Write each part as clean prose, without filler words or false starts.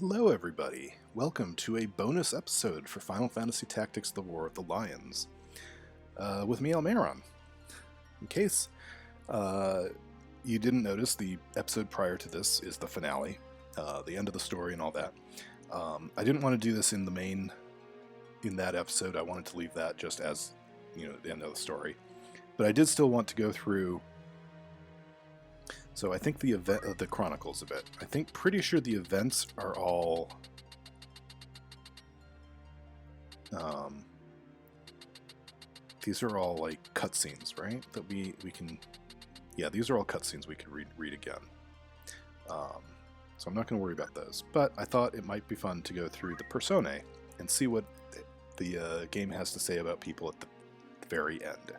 Hello everybody, welcome to a bonus episode for Final Fantasy Tactics The War of the Lions. With me, Almaron. In case you didn't notice, the episode prior to this is the finale, the end of the story and all that. I didn't want to do this in that episode. I wanted to leave that just as, the end of the story. But I did still want to go through. So I think the Chronicles a bit. Pretty sure the events are all these are all like cutscenes, right? That we can, yeah, these are all cutscenes we could read again. So I'm not going to worry about those. But I thought it might be fun to go through the personae and see what the game has to say about people at the very end.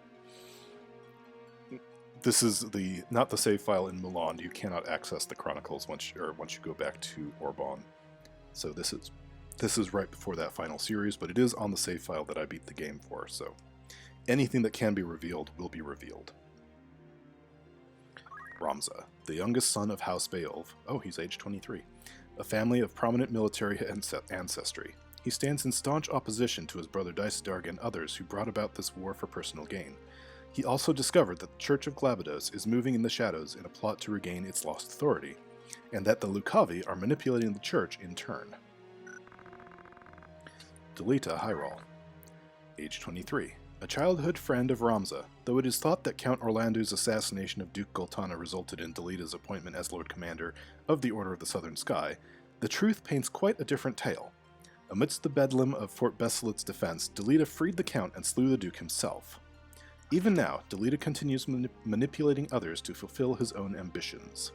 This is not the save file in Milan. You cannot access the Chronicles once you go back to Orbon. So this is right before that final series, but it is on the save file that I beat the game for. So anything that can be revealed will be revealed. Ramza, the youngest son of House Beowulf. Oh, he's age 23. A family of prominent military ancestry. He stands in staunch opposition to his brother Daisadarg and others who brought about this war for personal gain. He also discovered that the Church of Glabados is moving in the shadows in a plot to regain its lost authority, and that the Lucavi are manipulating the Church in turn. Tietra Hyrule, age 23. A childhood friend of Ramza, though it is thought that Count Orlando's assassination of Duke Goltana resulted in Tietra's appointment as Lord Commander of the Order of the Southern Sky, the truth paints quite a different tale. Amidst the bedlam of Fort Besselit's defense, Tietra freed the Count and slew the Duke himself. Even now, Tietra continues manipulating others to fulfill his own ambitions.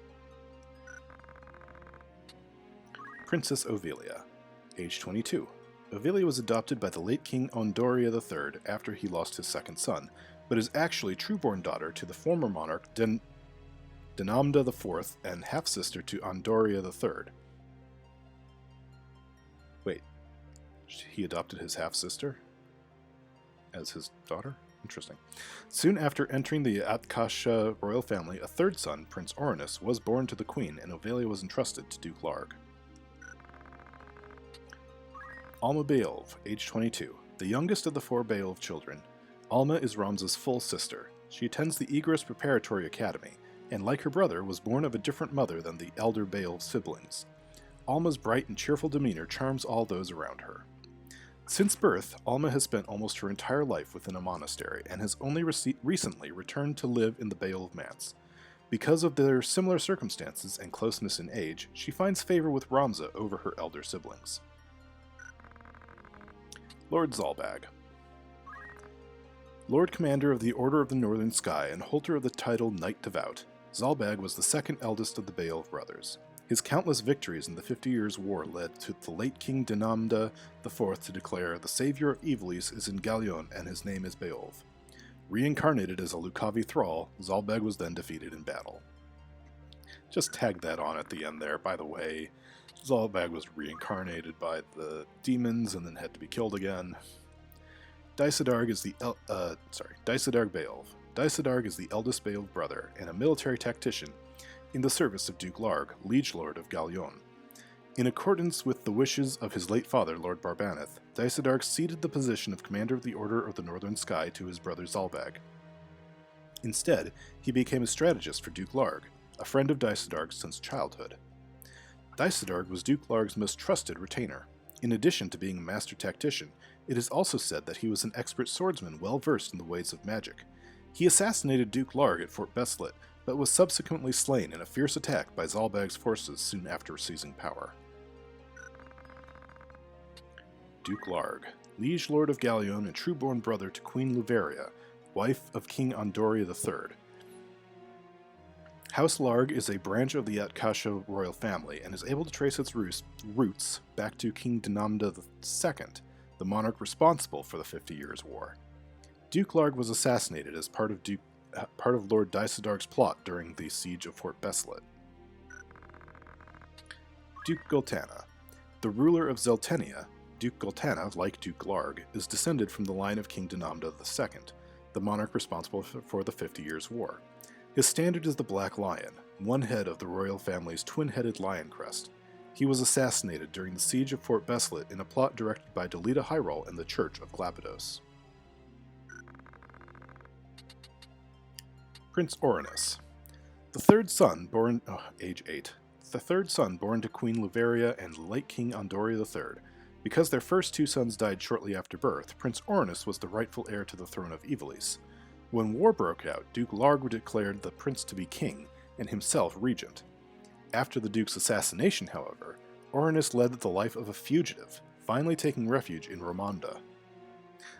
Princess Ovilia, age 22. Ovilia was adopted by the late King Ondoria III after he lost his second son, but is actually true-born daughter to the former monarch Dinamda IV and half-sister to Ondoria III. Wait, he adopted his half-sister as his daughter? Interesting. Soon after entering the Atkasha royal family, a third son, Prince Orinus, was born to the queen, and Ovilia was entrusted to Duke Larg. Alma Beowulf, age 22. The youngest of the four Beowulf children, Alma is Ramza's full sister. She attends the Egress Preparatory Academy, and like her brother, was born of a different mother than the elder Beowulf siblings. Alma's bright and cheerful demeanor charms all those around her. Since birth, Alma has spent almost her entire life within a monastery, and has only recently returned to live in the Beowulf Manse. Because of their similar circumstances and closeness in age, she finds favor with Ramza over her elder siblings. Lord Zalbag, Lord Commander of the Order of the Northern Sky and holder of the title Knight Devout, Zalbag was the second eldest of the Beowulf brothers. His countless victories in the 50 Years' War led to the late King Dinamda IV to declare, "The savior of Evilis is in Gallion and his name is Beowulf." Reincarnated as a Lucavi thrall, Zalbag was then defeated in battle. Just tag that on at the end there. By the way, Zalbag was reincarnated by the demons and then had to be killed again. Daisadarg is Daisadarg Beowulf. Daisadarg is the eldest Beowulf brother and a military tactician in the service of Duke Larg, Liege Lord of Gallion. In accordance with the wishes of his late father, Lord Barbaneth, Daisadarg ceded the position of Commander of the Order of the Northern Sky to his brother Zalbag. Instead, he became a strategist for Duke Larg, a friend of Daisadarg's since childhood. Daisadarg was Duke Larg's most trusted retainer. In addition to being a master tactician, it is also said that he was an expert swordsman well versed in the ways of magic. He assassinated Duke Larg at Fort Besselit, but was subsequently slain in a fierce attack by Zalbag's forces soon after seizing power. Duke Larg, Liege Lord of Gallion and true-born brother to Queen Luveria, wife of King Ondoria III. House Larg is a branch of the Atkasha royal family and is able to trace its roots back to King Dinamda II, the monarch responsible for the 50 Years' War. Duke Larg was assassinated as part of Lord Daisadarg's plot during the siege of Fort Besselit. Duke Goltana. The ruler of Zeltenia, Duke Goltana, like Duke Larg, is descended from the line of King Dinamda II, the monarch responsible for the 50 Years' War. His standard is the Black Lion, one head of the royal family's twin-headed lion crest. He was assassinated during the siege of Fort Beslet in a plot directed by Tietra Hyrule and the Church of Glabados. Prince Orinus. The third son born... age 8. The third son born to Queen Luveria and late King Andoria III. Because their first two sons died shortly after birth, Prince Orinus was the rightful heir to the throne of Ivalice. When war broke out, Duke Larg declared the prince to be king, and himself regent. After the duke's assassination, however, Orinus led the life of a fugitive, finally taking refuge in Romonda.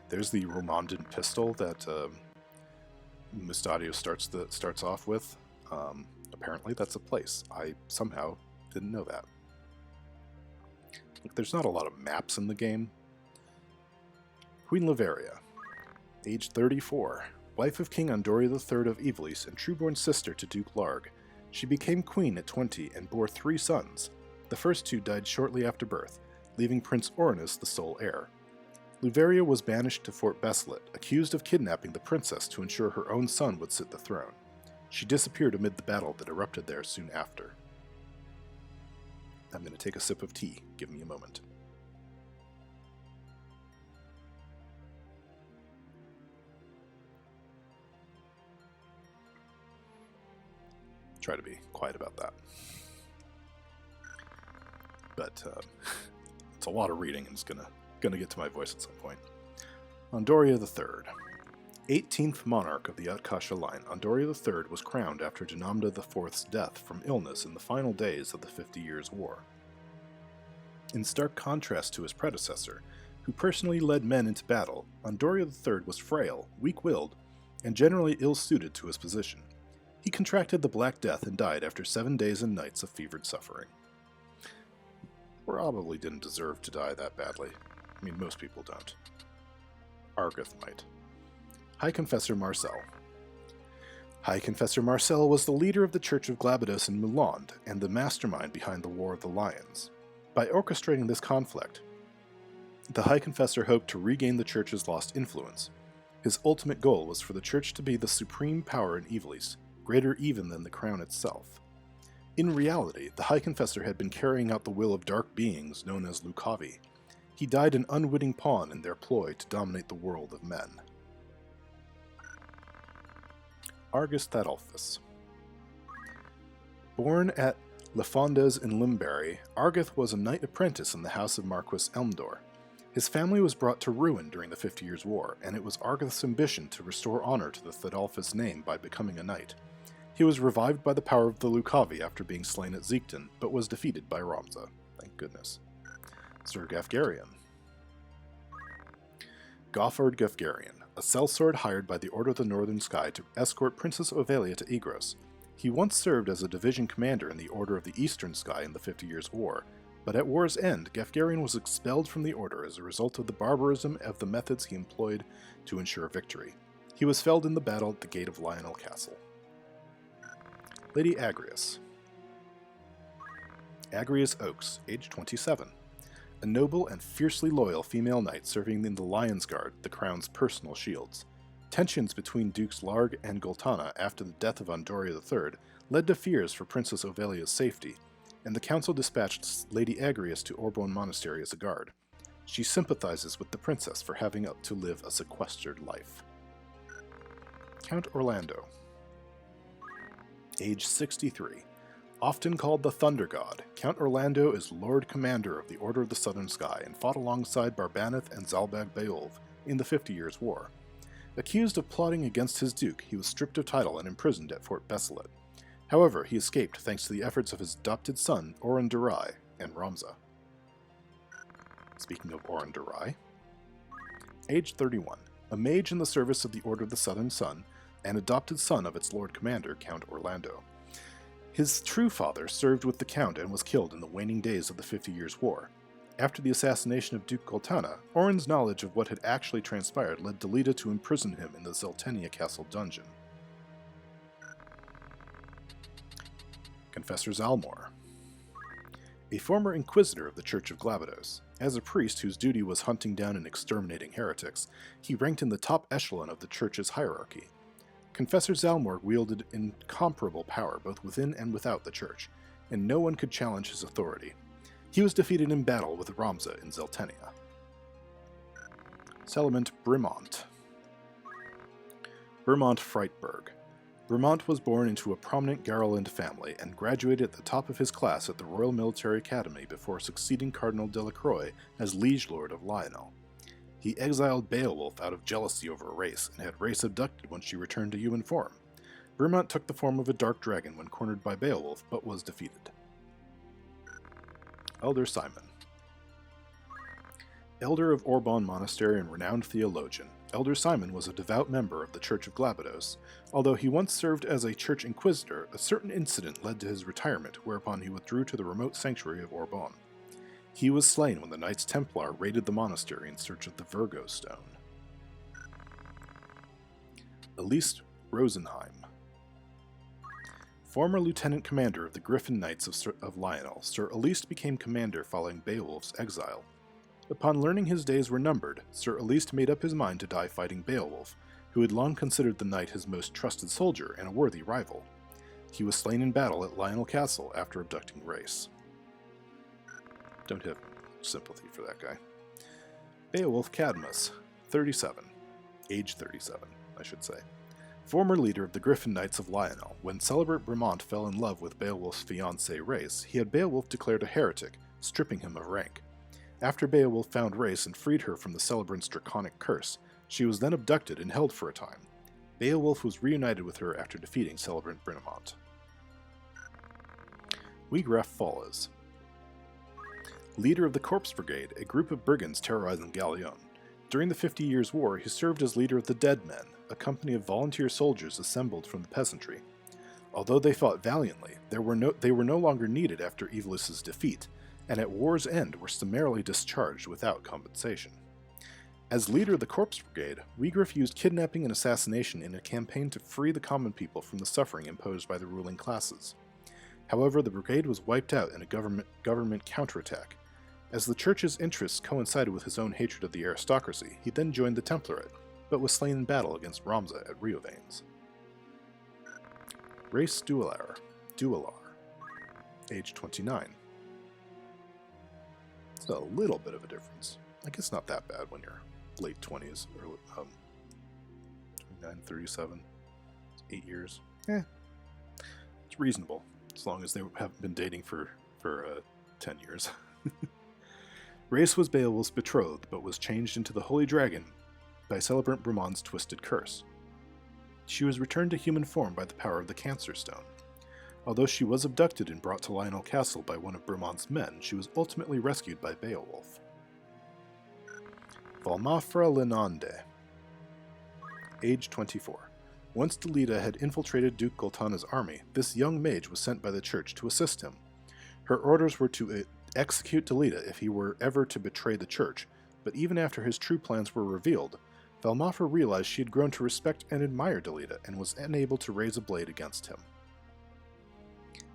There's the Romondan pistol that Mustadio starts off with. Apparently that's a place. I somehow didn't know that. Look, there's not a lot of maps in the game. Queen Luveria, age 34, wife of King Andoria III of Ivalice and trueborn sister to Duke Larg. She became queen at 20 and bore 3 sons. The first 2 died shortly after birth, leaving Prince Orinus the sole heir. Luveria was banished to Fort Beslet, accused of kidnapping the princess to ensure her own son would sit the throne. She disappeared amid the battle that erupted there soon after. I'm going to take a sip of tea. Give me a moment. Try to be quiet about that. But it's a lot of reading, and it's gonna get to my voice at some point. Andoria III. 18th monarch of the Utkasha line, Andoria III was crowned after Dinamda IV's death from illness in the final days of the 50 Years' War. In stark contrast to his predecessor, who personally led men into battle, Andoria III was frail, weak-willed, and generally ill-suited to his position. He contracted the Black Death and died after 7 days and nights of fevered suffering. Probably didn't deserve to die that badly. I mean, most people don't. Argith might. High Confessor Marcel. High Confessor Marcel was the leader of the Church of Glabados in Muland and the mastermind behind the War of the Lions. By orchestrating this conflict, the High Confessor hoped to regain the Church's lost influence. His ultimate goal was for the Church to be the supreme power in Ivalice, greater even than the crown itself. In reality, the High Confessor had been carrying out the will of dark beings known as Lucavi. He died an unwitting pawn in their ploy to dominate the world of men. Argus Thadolphus. Born at Lefondes in Limbury, Argith was a knight apprentice in the house of Marquis Elmdor. His family was brought to ruin during the 50 Years' War, and it was Argith's ambition to restore honor to the Thadolphus name by becoming a knight. He was revived by the power of the Lucavi after being slain at Ziegton, but was defeated by Ramza. Thank goodness. Sir Gafgarian. Goffard Gafgarian, a sellsword hired by the Order of the Northern Sky to escort Princess Ovilia to Igros. He once served as a division commander in the Order of the Eastern Sky in the 50 Years' War, but at war's end, Gafgarian was expelled from the Order as a result of the barbarism of the methods he employed to ensure victory. He was felled in the battle at the gate of Lionel Castle. Lady Agrias. Agrias Oaks, age 27. A noble and fiercely loyal female knight serving in the Lion's Guard, the crown's personal shields. Tensions between Dukes Larg and Goltana after the death of Andoria III led to fears for Princess Ovilia's safety, and the council dispatched Lady Agrias to Orbonne Monastery as a guard. She sympathizes with the princess for having to live a sequestered life. Count Orlando. Age 63. Often called the Thunder God, Count Orlando is Lord Commander of the Order of the Southern Sky and fought alongside Barbaneth and Zalbag Beowulf in the 50 Years' War. Accused of plotting against his duke, he was stripped of title and imprisoned at Fort Beslet. However, he escaped thanks to the efforts of his adopted son, Oren Durai, and Ramza. Speaking of Oren Durai, age 31, a mage in the service of the Order of the Southern Sun, and adopted son of its Lord Commander, Count Orlando. His true father served with the Count and was killed in the waning days of the 50 Years' War. After the assassination of Duke Goltana, Oren's knowledge of what had actually transpired led Delita to imprison him in the Zeltenia Castle dungeon. Confessor Zalmor. A former inquisitor of the Church of Glabados. As a priest whose duty was hunting down and exterminating heretics, he ranked in the top echelon of the Church's hierarchy. Confessor Zalmor wielded incomparable power both within and without the Church, and no one could challenge his authority. He was defeated in battle with Ramza in Zeltenia. Settlement Brimont. Vermont Frightburg. Vermont was born into a prominent Garland family and graduated at the top of his class at the Royal Military Academy before succeeding Cardinal Delacroix as Liege Lord of Lionel. He exiled Beowulf out of jealousy over a race and had Race abducted when she returned to human form. Vermont took the form of a dark dragon when cornered by Beowulf, but was defeated. Elder Simon. Elder of Orbon Monastery and renowned theologian, Elder Simon was a devout member of the Church of Glabados. Although he once served as a church inquisitor, a certain incident led to his retirement, whereupon he withdrew to the remote sanctuary of Orbon. He was slain when the Knights Templar raided the monastery in search of the Virgo Stone. Elise Rosenheim. Former Lieutenant Commander of the Griffin Knights of Lionel, Sir Elise became commander following Beowulf's exile. Upon learning his days were numbered, Sir Elise made up his mind to die fighting Beowulf, who had long considered the knight his most trusted soldier and a worthy rival. He was slain in battle at Lionel Castle after abducting Race. Don't have sympathy for that guy. Beowulf Cadmus, 37. Age 37, I should say. Former leader of the Griffin Knights of Lionel, when Celebrant Brimont fell in love with Beowulf's fiancée Race, he had Beowulf declared a heretic, stripping him of rank. After Beowulf found Race and freed her from the celebrant's draconic curse, she was then abducted and held for a time. Beowulf was reunited with her after defeating Celebrant Brimont. Wigraf Fallas. Leader of the Corpse Brigade, a group of brigands terrorizing Gallion. During the 50 Years' War, he served as leader of the Dead Men, a company of volunteer soldiers assembled from the peasantry. Although they fought valiantly, they were no longer needed after Evelus's defeat, and at war's end were summarily discharged without compensation. As leader of the Corpse Brigade, Wigraf used kidnapping and assassination in a campaign to free the common people from the suffering imposed by the ruling classes. However, the brigade was wiped out in a government counterattack. As the church's interests coincided with his own hatred of the aristocracy, he then joined the Templars, but was slain in battle against Ramza at Riovanes. Race Duelar, age 29. It's a little bit of a difference. I guess not that bad when you're late 20s, or 29, 37, 8 years. It's reasonable, as long as they haven't been dating for 10 years. Race was Beowulf's betrothed, but was changed into the Holy Dragon by Celebrant Brimont's twisted curse. She was returned to human form by the power of the Cancer Stone. Although she was abducted and brought to Lionel Castle by one of Brimont's men, she was ultimately rescued by Beowulf. Valmafra Lenande, age 24. Once Delita had infiltrated Duke Goltana's army, this young mage was sent by the church to assist him. Her orders were to execute Delita if he were ever to betray the church, but even after his true plans were revealed, Valmafra realized she had grown to respect and admire Delita and was unable to raise a blade against him.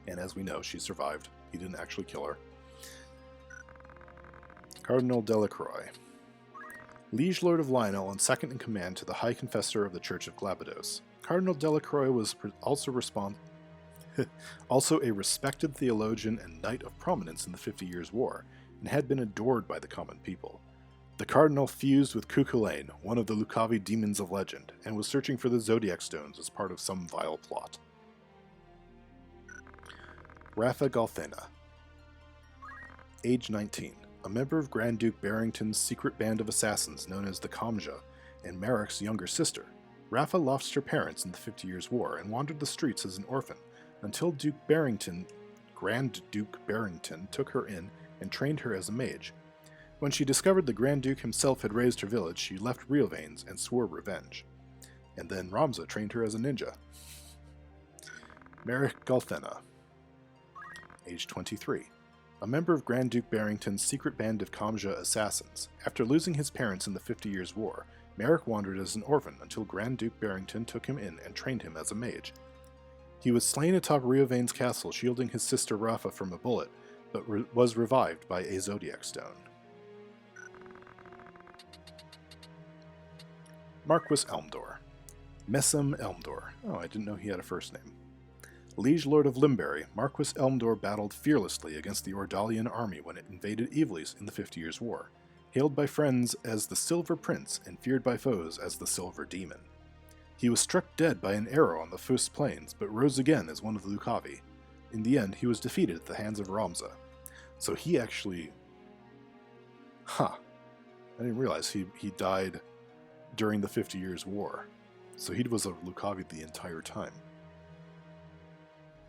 And as we know, she survived. He didn't actually kill her. Cardinal Delacroix. Liege Lord of Lionel and second in command to the High Confessor of the Church of Glabados. Cardinal Delacroix was also a respected theologian and knight of prominence in the 50 Years' War, and had been adored by the common people. The cardinal fused with Cuchulainn, one of the Lucavi demons of legend, and was searching for the Zodiac Stones as part of some vile plot. Marek Golfena, age 19, a member of Grand Duke Barrington's secret band of assassins known as the Kamja, and Marek's younger sister. Rafa lost her parents in the 50 Years' War and wandered the streets as an orphan, until Grand Duke Barrington took her in and trained her as a mage. When she discovered the Grand Duke himself had raised her village, she left Riovanes and swore revenge. And then Ramza trained her as a ninja. Marek Golfena, age 23. A member of Grand Duke Barrington's secret band of Kamja assassins. After losing his parents in the 50 Years' War, Marek wandered as an orphan until Grand Duke Barrington took him in and trained him as a mage. He was slain atop Riovane's castle, shielding his sister Rafa from a bullet, but was revived by a Zodiac Stone. Marquis Elmdor. Messam Elmdor. Oh, I didn't know he had a first name. Liege Lord of Limberry, Marquis Elmdor battled fearlessly against the Ordalian army when it invaded Evilis in the 50 Years' War, hailed by friends as the Silver Prince and feared by foes as the Silver Demon. He was struck dead by an arrow on the Fus Plains, but rose again as one of the Lucavi. In the end, he was defeated at the hands of Ramza. So he actually... I didn't realize he died during the 50 Years' War. So he was a Lucavi the entire time.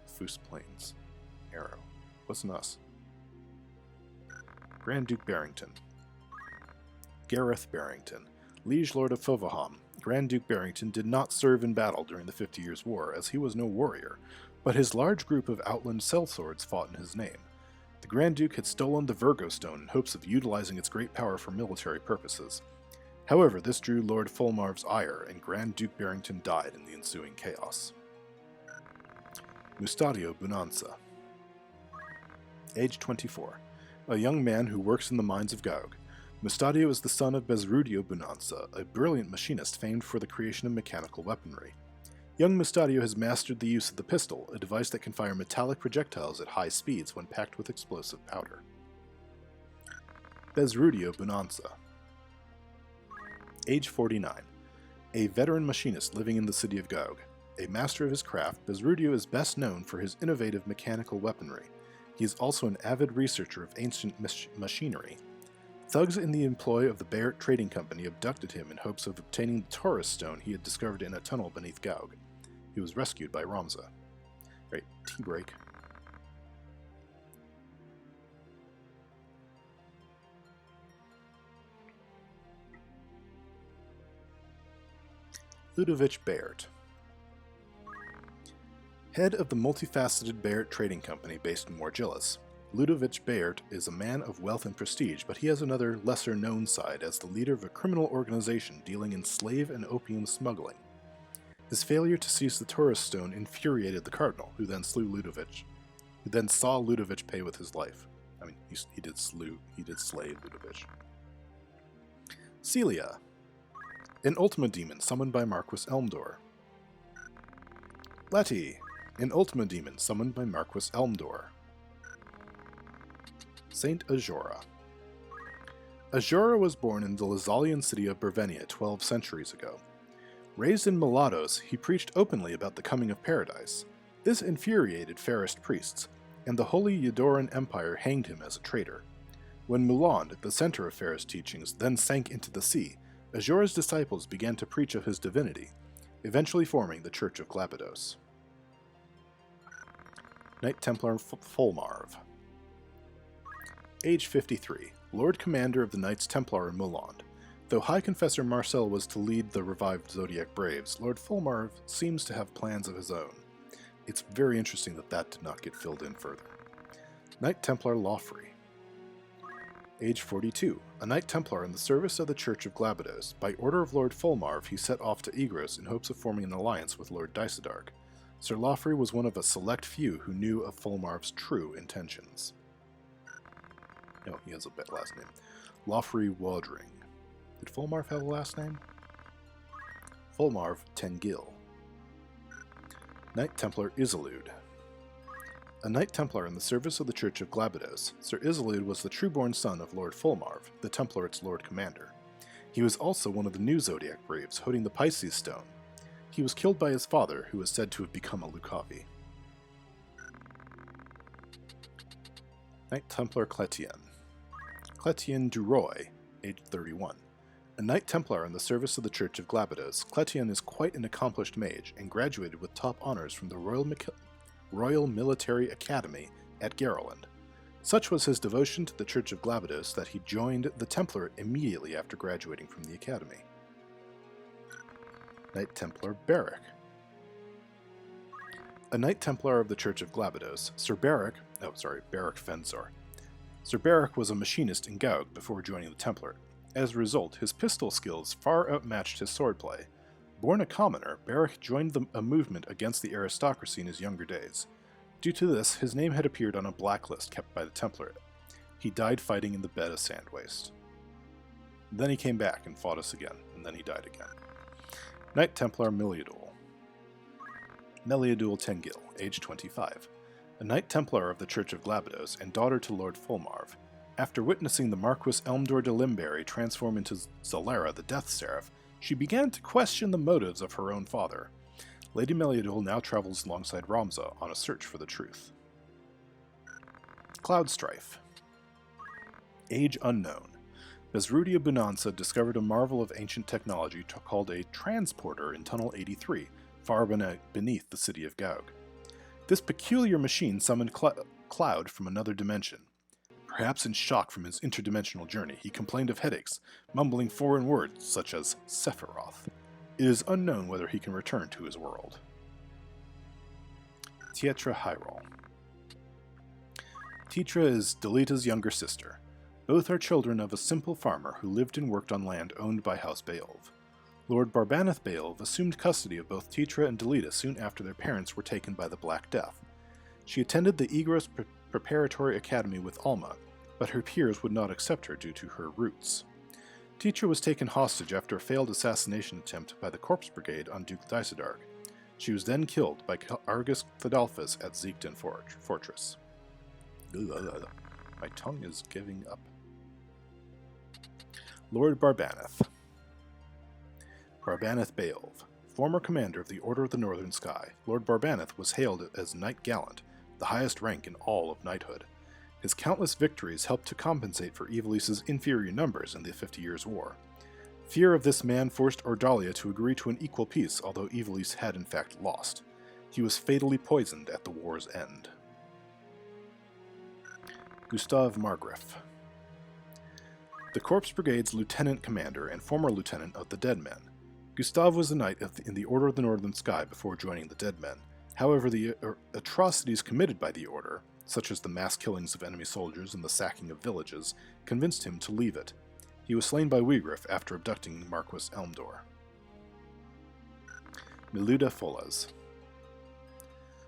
Fus Plains. Arrow. Wasn't us. Grand Duke Barrington. Gareth Barrington, Liege Lord of Fovaham. Grand Duke Barrington did not serve in battle during the 50 Years' War, as he was no warrior, but his large group of outland sellswords fought in his name. The Grand Duke had stolen the Virgo Stone in hopes of utilizing its great power for military purposes. However, this drew Lord Fulmarv's ire, and Grand Duke Barrington died in the ensuing chaos. Mustadio Bonanza. Age 24. A young man who works in the mines of Gaug. Mustadio is the son of Bezrudio Bonanza, a brilliant machinist famed for the creation of mechanical weaponry. Young Mustadio has mastered the use of the pistol, a device that can fire metallic projectiles at high speeds when packed with explosive powder. Bezrudio Bonanza. Age 49. A veteran machinist living in the city of Gaug. A master of his craft, Bezrudio is best known for his innovative mechanical weaponry. He is also an avid researcher of ancient machinery. Thugs in the employ of the Barrick Trading Company abducted him in hopes of obtaining the Taurus stone he had discovered in a tunnel beneath Gaug. He was rescued by Ramza. Right, tea break. Ludovic Bayert. Head of the multifaceted Barrick Trading Company based in Morgillus, Ludovic Bayert is a man of wealth and prestige, but he has another lesser-known side as the leader of a criminal organization dealing in slave and opium smuggling. His failure to seize the Taurus stone infuriated the cardinal, who then slew Ludovic, who then saw Ludovic pay with his life. I mean, he did slay Ludovic. Celia, an Ultima demon summoned by Marquis Elmdor. Letty, an Ultima demon summoned by Marquis Elmdor. Saint Azora. Azora was born in the Lazalian city of Bervenia 12 centuries ago. Raised in Melados, he preached openly about the coming of paradise. This infuriated Farist priests, and the Holy Edoran Empire hanged him as a traitor. When Muland, the center of Farist teachings, then sank into the sea, Azora's disciples began to preach of his divinity, eventually forming the Church of Glabados. Knight Templar Fulmarv. Age 53, Lord Commander of the Knights Templar in Muland. Though High Confessor Marcel was to lead the revived Zodiac Braves, Lord Fulmarv seems to have plans of his own. It's very interesting that did not get filled in further. Knight Templar Lofrey. Age 42, a Knight Templar in the service of the Church of Glabados. By order of Lord Fulmarv, he set off to Egros in hopes of forming an alliance with Lord Dysadark. Sir Lofrey was one of a select few who knew of Fulmarv's true intentions. No, he has a last name. Lofrey Wadring. Did Fulmarv have a last name? Fulmarv Tengil. Knight Templar Isolde. A Knight Templar in the service of the Church of Glabados, Sir Isolde was the true-born son of Lord Fulmarv, the Templar its Lord Commander. He was also one of the new Zodiac Braves, holding the Pisces Stone. He was killed by his father, who is said to have become a Lucavi. Knight Templar Cletien. Cletien Duroy, age 31. A Knight Templar in the service of the Church of Glabados, Cletien is quite an accomplished mage and graduated with top honors from the Royal Military Academy at Garland. Such was his devotion to the Church of Glabados that he joined the Templar immediately after graduating from the Academy. Knight Templar Barrick. A Knight Templar of the Church of Glabados, Barrick Fenzor. Sir Barrick was a machinist in Gaug before joining the Templar. As a result, his pistol skills far outmatched his swordplay. Born a commoner, Barrick joined a movement against the aristocracy in his younger days. Due to this, his name had appeared on a blacklist kept by the Templar. He died fighting in the bed of Sandwaste. Then he came back and fought us again, and then he died again. Knight Templar Meliadul. Meliadul Tengil, age 25, a Knight Templar of the Church of Glabados and daughter to Lord Fulmarv. After witnessing the Marquis Elmdor de Limberry transform into Zalara the Death Seraph, she began to question the motives of her own father. Lady Meliadul now travels alongside Ramza on a search for the truth. Cloud Strife. Age unknown. Mustadio Bonanza discovered a marvel of ancient technology called a transporter in Tunnel 83, far beneath the city of Gaug. This peculiar machine summoned Cloud from another dimension. Perhaps in shock from his interdimensional journey, he complained of headaches, mumbling foreign words such as Sephiroth. It is unknown whether he can return to his world. Tietra Hyrule. Tietra is Delita's younger sister. Both are children of a simple farmer who lived and worked on land owned by House Beowulf. Lord Barbaneth Beowulf assumed custody of both Tietra and Delita soon after their parents were taken by the Black Death. She attended the Egros Preparatory Academy with Alma, but her peers would not accept her due to her roots. Tietra was taken hostage after a failed assassination attempt by the Corpse Brigade on Duke Daisadarg. She was then killed by Argus Fidalphus at Ziegden Fortress. My tongue is giving up. Lord Barbaneth. Barbaneth Beowulf. Former commander of the Order of the Northern Sky, Lord Barbaneth was hailed as Knight Gallant, the highest rank in all of knighthood. His countless victories helped to compensate for Ivalice's inferior numbers in the 50 Years' War. Fear of this man forced Ordalia to agree to an equal peace, although Ivalice had in fact lost. He was fatally poisoned at the war's end. Gustav Margriff. The Corpse Brigade's lieutenant commander and former lieutenant of the Dead Men. Gustav was a knight in the Order of the Northern Sky before joining the Dead Men. However, the atrocities committed by the Order, such as the mass killings of enemy soldiers and the sacking of villages, convinced him to leave it. He was slain by Wigriff after abducting Marquis Elmdor. Miluda Folas.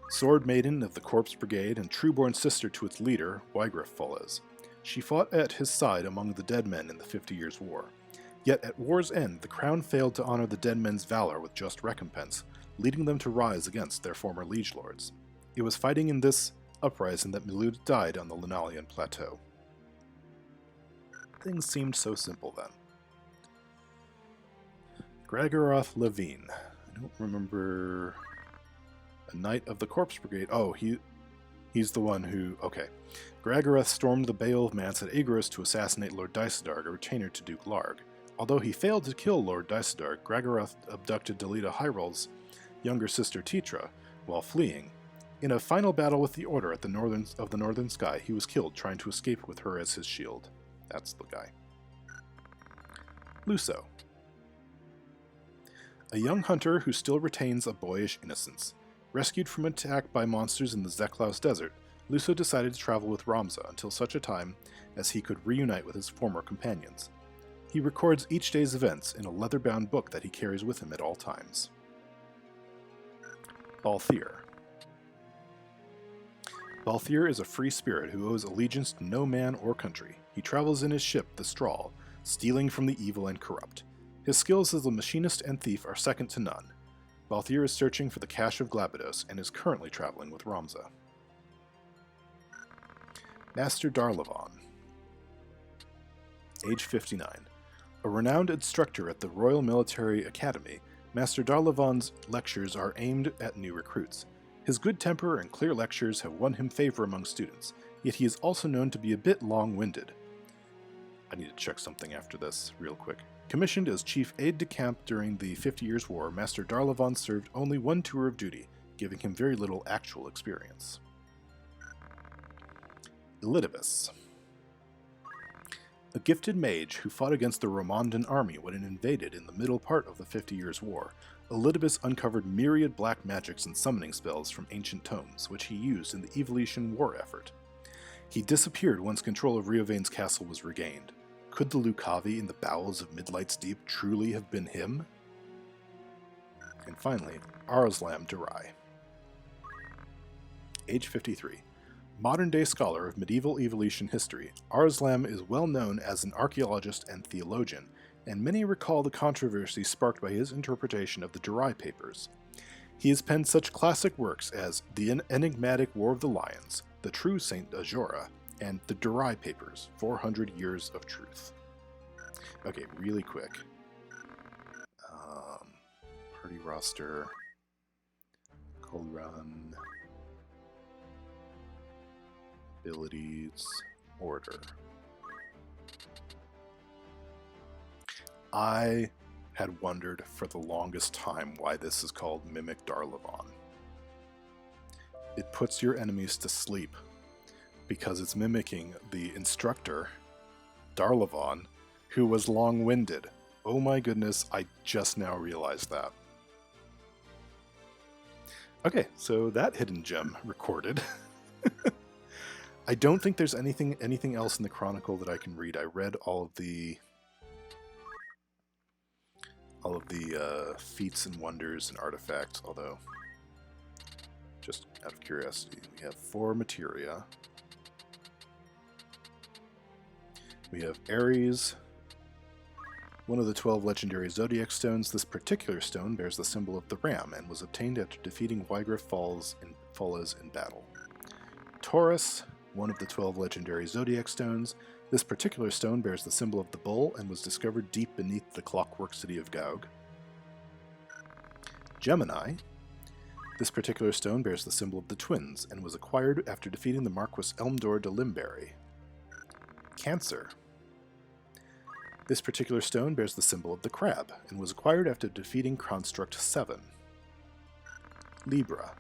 Sword Maiden of the Corpse Brigade and true-born sister to its leader, Wigriff Folas. She fought at his side among the Dead Men in the 50 Years' War. Yet at war's end, the crown failed to honor the Dead Men's valor with just recompense, leading them to rise against their former liege lords. It was fighting in this uprising that Miluda died on the Lunalian Plateau. Things seemed so simple then. Gregaroth Levine. I don't remember... A knight of the Corpse Brigade. Oh, he's the one who... Okay. Gregaroth stormed the Beowulf Manse at Egros to assassinate Lord Daisadarg, a retainer to Duke Larg. Although he failed to kill Lord Daisadarg, Gregaroth abducted Delita Hyrule's younger sister Tietra while fleeing. In a final battle with the Order at the Northern Sky, he was killed trying to escape with her as his shield. That's the guy. Luso. A young hunter who still retains a boyish innocence. Rescued from attack by monsters in the Zeklaus Desert, Luso decided to travel with Ramza until such a time as he could reunite with his former companions. He records each day's events in a leather-bound book that he carries with him at all times. Balthir. Balthir is a free spirit who owes allegiance to no man or country. He travels in his ship, the Strahl, stealing from the evil and corrupt. His skills as a machinist and thief are second to none. Balthir is searching for the cache of Glabados and is currently traveling with Ramza. Master Darlavon. Age 59. A renowned instructor at the Royal Military Academy, Master Darlavon's lectures are aimed at new recruits. His good temper and clear lectures have won him favor among students, yet he is also known to be a bit long-winded. I need to check something after this, real quick. Commissioned as chief aide-de-camp during the 50 Years' War, Master Darlavon served only one tour of duty, giving him very little actual experience. Elidibus. A gifted mage who fought against the Romandan army when it invaded in the middle part of the 50 Years' War, Elidibus uncovered myriad black magics and summoning spells from ancient tomes, which he used in the Evolution war effort. He disappeared once control of Riovane's castle was regained. Could the Lucavi in the bowels of Midlight's Deep truly have been him? And finally, Arslan Durai. Age 53. Modern-day scholar of medieval evolution history, Arslan is well known as an archaeologist and theologian, and many recall the controversy sparked by his interpretation of the Durai papers. He has penned such classic works as The Enigmatic War of the Lions, The True Saint Ajora, and The Durai Papers, 400 Years of Truth. Okay, really quick. Party roster. Cold Run. Abilities. Order. I had wondered for the longest time why this is called Mimic Darlavon. It puts your enemies to sleep because it's mimicking the instructor, Darlavon, who was long-winded. Oh my goodness, I just now realized that. Okay, so that hidden gem recorded. I don't think there's anything else in the Chronicle that I can read. I read all of the feats and wonders and artifacts, although, just out of curiosity, we have 4 Materia. We have Aries, one of the 12 legendary Zodiac stones. This particular stone bears the symbol of the ram and was obtained after defeating Margriff Fallas in battle. Taurus, one of the 12 legendary Zodiac stones. This particular stone bears the symbol of the bull and was discovered deep beneath the clockwork city of Gaug. Gemini. This particular stone bears the symbol of the twins and was acquired after defeating the Marquis Elmdor de Limberry. Cancer. This particular stone bears the symbol of the crab and was acquired after defeating Construct 7. Libra.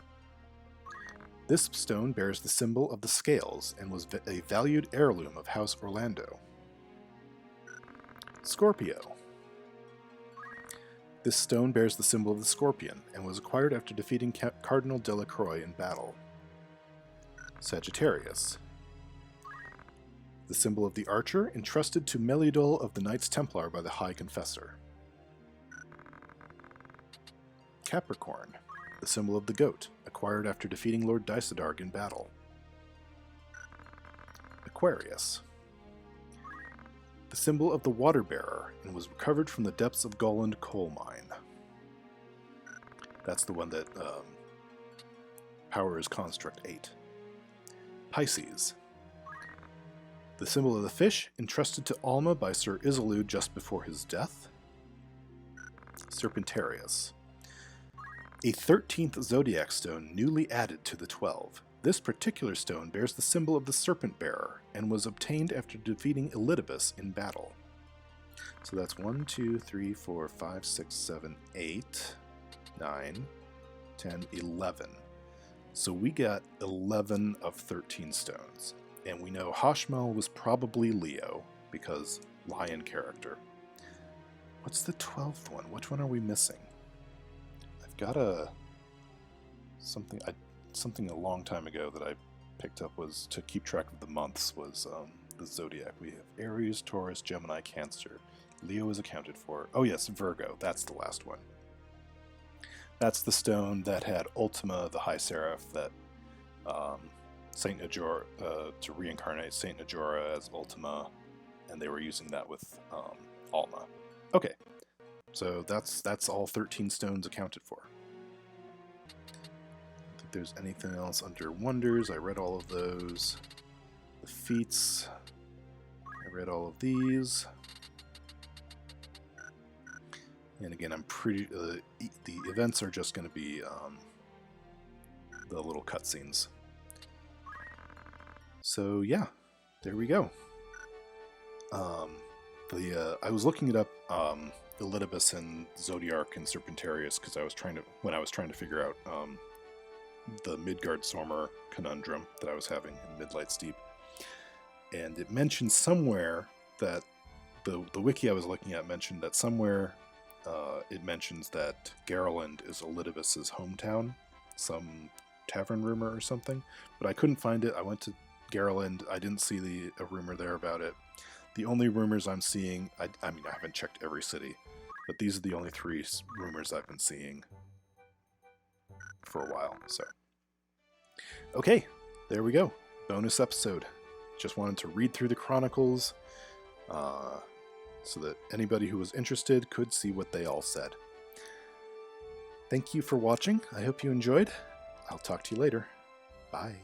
This stone bears the symbol of the scales and was a valued heirloom of House Orlando. Scorpio. This stone bears the symbol of the scorpion and was acquired after defeating Cardinal Delacroix in battle. Sagittarius. The symbol of the archer entrusted to Melidol of the Knights Templar by the High Confessor. Capricorn. The symbol of the goat, acquired after defeating Lord Dysadarg in battle. Aquarius. The symbol of the water bearer, and was recovered from the depths of Golland coal mine. That's the one that powers Construct 8. Pisces. The symbol of the fish, entrusted to Alma by Sir Isolde just before his death. Serpentarius. A 13th Zodiac stone newly added to the 12. This particular stone bears the symbol of the Serpent Bearer, and was obtained after defeating Elidibus in battle. So that's 1, 2, 3, 4, 5, 6, 7, 8, 9, 10, 11. So we got 11 of 13 stones. And we know Hashmal was probably Leo, because lion character. What's the 12th one? Which one are we missing? I've got something a long time ago that I picked up was to keep track of the months was the Zodiac. We have Aries, Taurus, Gemini, Cancer. Leo is accounted for. Oh yes, Virgo. That's the last one. That's the stone that had Ultima, the High Seraph, that Saint Ajora, to reincarnate Saint Ajora as Ultima, and they were using that with Alma. Okay, so that's all 13 stones accounted for. I don't think there's anything else under Wonders. I read all of those. The feats, I read all of these. And again, I'm pretty. The events are just going to be the little cutscenes. So yeah, there we go. I was looking it up, Elidibus and Zodiarch and Serpentarius, because I was trying to figure out the Midgard-Sormer conundrum that I was having in Midlight Steep, and it mentioned somewhere that the wiki I was looking at mentioned that somewhere it mentions that Garland is Elidibus's hometown, some tavern rumor or something, but I couldn't find it. I went to Garland. I didn't see a rumor there about it. The only rumors I'm seeing, I mean, I haven't checked every city, but these are the only 3 rumors I've been seeing for a while, so. Okay, there we go. Bonus episode. Just wanted to read through the Chronicles, so that anybody who was interested could see what they all said. Thank you for watching. I hope you enjoyed. I'll talk to you later. Bye.